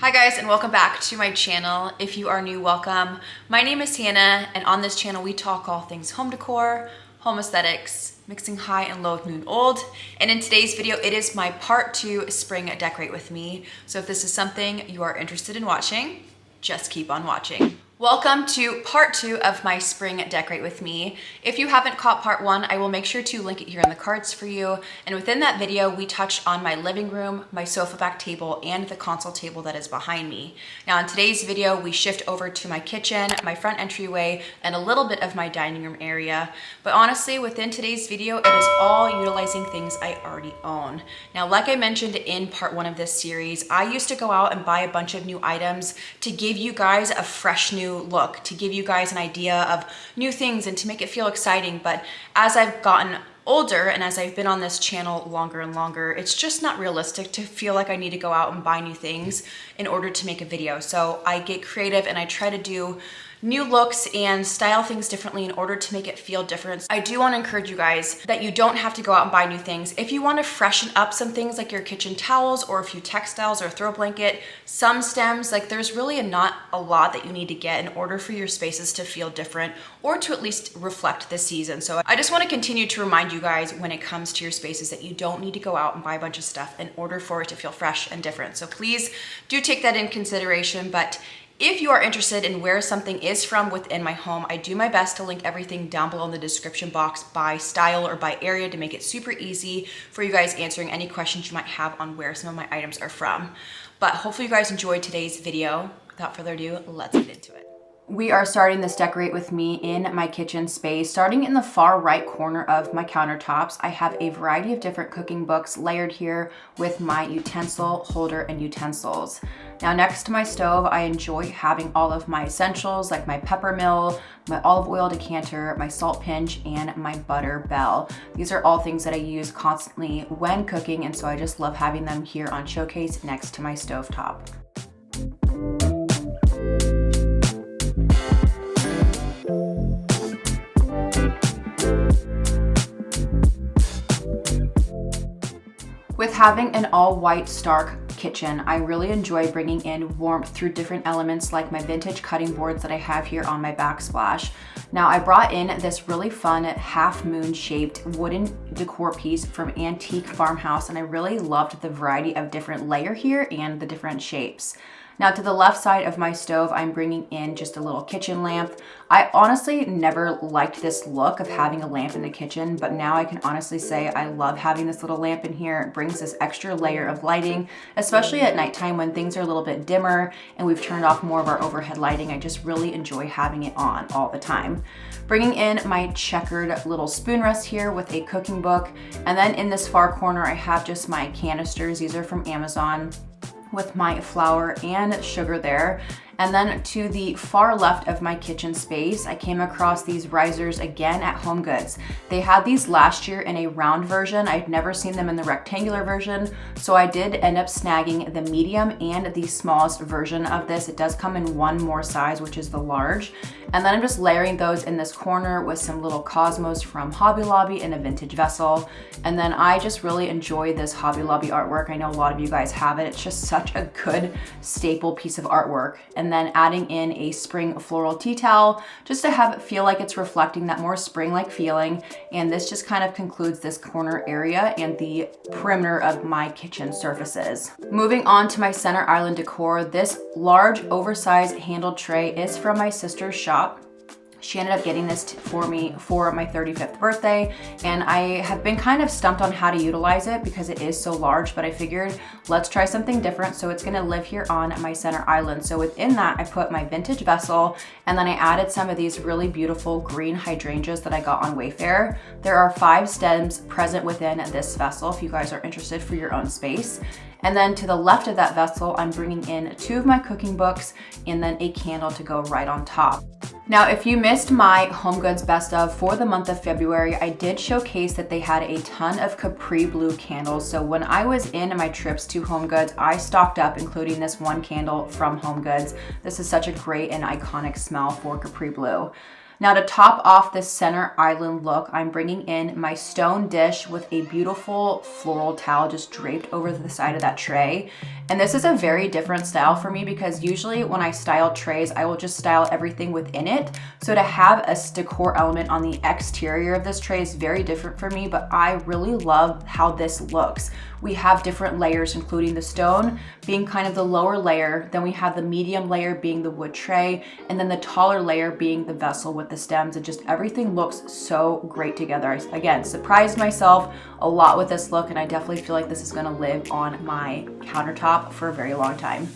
Hi guys, and welcome back to my channel. If you are new, welcome. My name is Hannah, and on this channel we talk all things home decor, home aesthetics, mixing high and low new and old. And in today's video, it is my part 2 spring decorate with me. So if this is something you are interested in watching, just keep on watching. Welcome to part 2 of my spring decorate with me. If you haven't caught part 1, I will make sure to link it here in the cards for you. And within that video, we touched on my living room, my sofa back table, and the console table that is behind me. Now in today's video, we shift over to my kitchen, my front entryway, and a little bit of my dining room area. But honestly, within today's video, it is all utilizing things I already own. Now, like I mentioned in part 1 of this series, I used to go out and buy a bunch of new items to give you guys a fresh new look, to give you guys an idea of new things and to make it feel exciting. But as I've gotten older and as I've been on this channel longer and longer, it's just not realistic to feel like I need to go out and buy new things in order to make a video. So I get creative and I try to do new looks and style things differently in order to make it feel different. I do want to encourage you guys that you don't have to go out and buy new things. If you want to freshen up some things like your kitchen towels or a few textiles or a throw blanket, some stems, like there's really not a lot that you need to get in order for your spaces to feel different or to at least reflect the season. So I just want to continue to remind you guys when it comes to your spaces that you don't need to go out and buy a bunch of stuff in order for it to feel fresh and different. So please do take that in consideration. But if you are interested in where something is from within my home, I do my best to link everything down below in the description box by style or by area to make it super easy for you guys answering any questions you might have on where some of my items are from. But hopefully you guys enjoyed today's video. Without further ado, let's get into it. We are starting this decorate with me in my kitchen space. Starting in the far right corner of my countertops, I have a variety of different cooking books layered here with my utensil holder and utensils. Now next to my stove, I enjoy having all of my essentials like my pepper mill, my olive oil decanter, my salt pinch, and my butter bell. These are all things that I use constantly when cooking, and so I just love having them here on showcase next to my stovetop. With having an all-white stark kitchen, I really enjoy bringing in warmth through different elements like my vintage cutting boards that I have here on my backsplash. Now I brought in this really fun half moon shaped wooden decor piece from Antique Farmhouse, and I really loved the variety of different layer here and the different shapes. Now to the left side of my stove, I'm bringing in just a little kitchen lamp. I honestly never liked this look of having a lamp in the kitchen, but now I can honestly say I love having this little lamp in here. It brings this extra layer of lighting, especially at nighttime when things are a little bit dimmer and we've turned off more of our overhead lighting. I just really enjoy having it on all the time. Bringing in my checkered little spoon rest here with a cooking book. And then in this far corner, I have just my canisters. These are from Amazon, with my flour and sugar there. And then to the far left of my kitchen space, I came across these risers again at HomeGoods. They had these last year in a round version. I'd never seen them in the rectangular version, so I did end up snagging the medium and the smallest version of this. It does come in one more size, which is the large. And then I'm just layering those in this corner with some little cosmos from Hobby Lobby in a vintage vessel. And then I just really enjoy this Hobby Lobby artwork. I know a lot of you guys have it. It's just such a good staple piece of artwork. And then adding in a spring floral tea towel just to have it feel like it's reflecting that more spring-like feeling. And this just kind of concludes this corner area and the perimeter of my kitchen surfaces. Moving on to my center island decor, this large oversized handled tray is from my sister's shop. She ended up getting this for me for my 35th birthday, and I have been kind of stumped on how to utilize it because it is so large, but I figured let's try something different. So it's gonna live here on my center island. So within that, I put my vintage vessel, and then I added some of these really beautiful green hydrangeas that I got on Wayfair. There are 5 stems present within this vessel if you guys are interested for your own space. And then to the left of that vessel, I'm bringing in 2 of my cooking books and then a candle to go right on top. Now, if you missed my HomeGoods best of for the month of February, I did showcase that they had a ton of Capri Blue candles. So when I was in my trips to HomeGoods, I stocked up, including this one candle from HomeGoods. This is such a great and iconic smell for Capri Blue. Now to top off this center island look, I'm bringing in my stone dish with a beautiful floral towel just draped over the side of that tray. And this is a very different style for me because usually when I style trays, I will just style everything within it. So to have a decor element on the exterior of this tray is very different for me, but I really love how this looks. We have different layers, including the stone being kind of the lower layer, then we have the medium layer being the wood tray, and then the taller layer being the vessel with the stems, and just everything looks so great together. I, again, surprised myself a lot with this look, and I definitely feel like this is gonna live on my countertop for a very long time.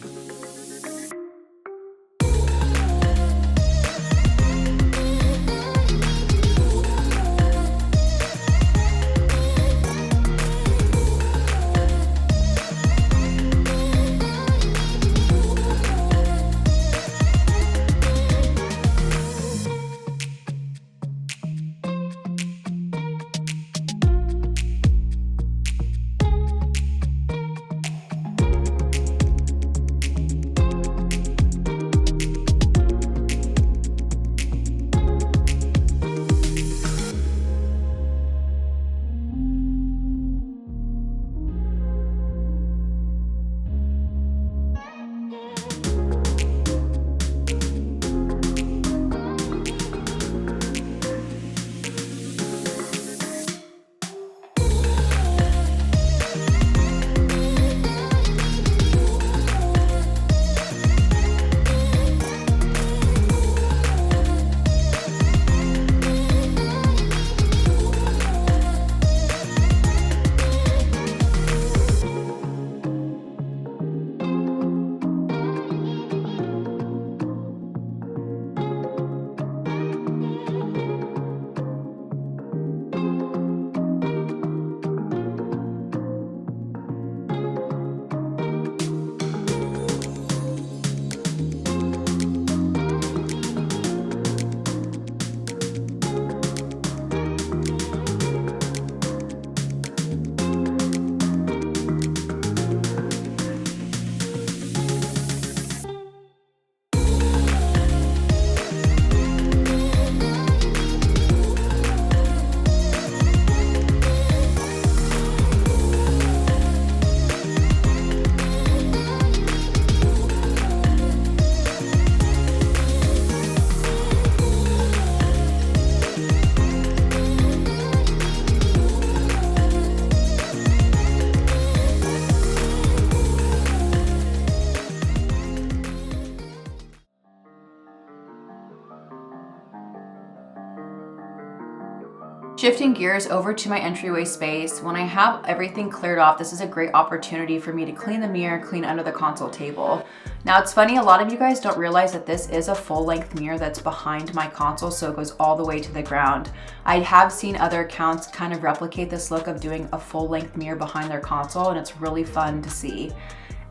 Shifting gears over to my entryway space, when I have everything cleared off, this is a great opportunity for me to clean the mirror, clean under the console table. Now it's funny, a lot of you guys don't realize that this is a full-length mirror that's behind my console, so it goes all the way to the ground. I have seen other accounts kind of replicate this look of doing a full-length mirror behind their console, and it's really fun to see.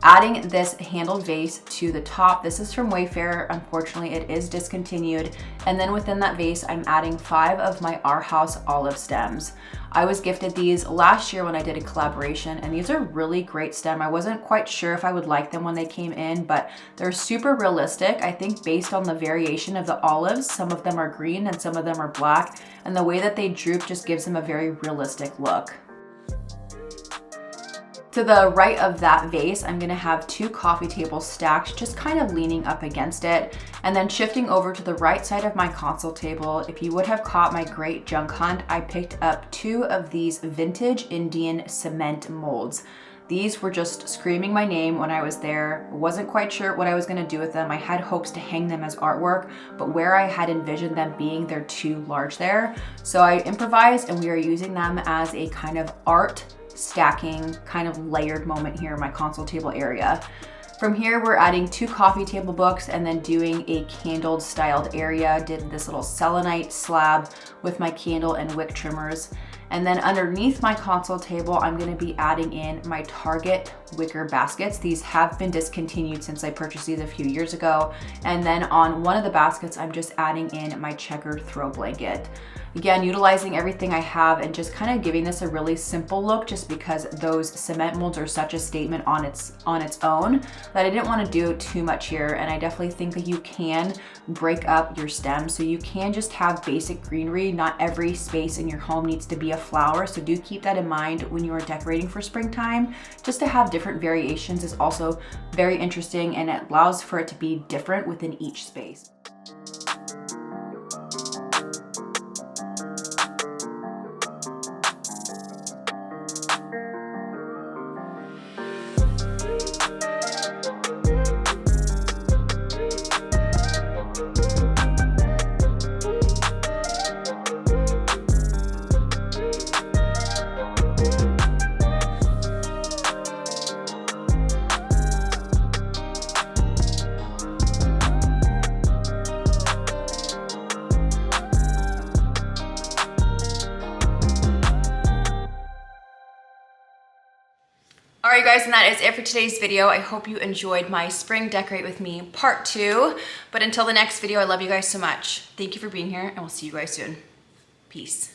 Adding this handled vase to the top. This is from Wayfair. Unfortunately, it is discontinued. And then within that vase, I'm adding 5 of my Our House olive stems. I was gifted these last year when I did a collaboration, and these are really great stem. I wasn't quite sure if I would like them when they came in, but they're super realistic. I think based on the variation of the olives, some of them are green and some of them are black, and the way that they droop just gives them a very realistic look. To the right of that vase, I'm gonna have 2 coffee tables stacked, just kind of leaning up against it. And then shifting over to the right side of my console table, if you would have caught my great junk hunt, I picked up 2 of these vintage Indian cement molds. These were just screaming my name when I was there. Wasn't quite sure what I was gonna do with them. I had hopes to hang them as artwork, but where I had envisioned them being, they're too large there. So I improvised, and we are using them as a kind of art stacking kind of layered moment here in my console table area. From here, we're adding 2 coffee table books and then doing a candled styled area. Did this little selenite slab with my candle and wick trimmers. And then underneath my console table, I'm gonna be adding in my Target wicker baskets. These have been discontinued since I purchased these a few years ago. And then on one of the baskets, I'm just adding in my checkered throw blanket. Again, utilizing everything I have and just kind of giving this a really simple look, just because those cement molds are such a statement on its own that I didn't want to do too much here. And I definitely think that you can break up your stems, so you can just have basic greenery. Not every space in your home needs to be a flower, so do keep that in mind when you are decorating for springtime. Just to have different variations is also very interesting, and it allows for it to be different within each space. All right, guys, and that is it for today's video. I hope you enjoyed my Spring Decorate With Me Part 2. But until the next video, I love you guys so much. Thank you for being here, and we'll see you guys soon. Peace.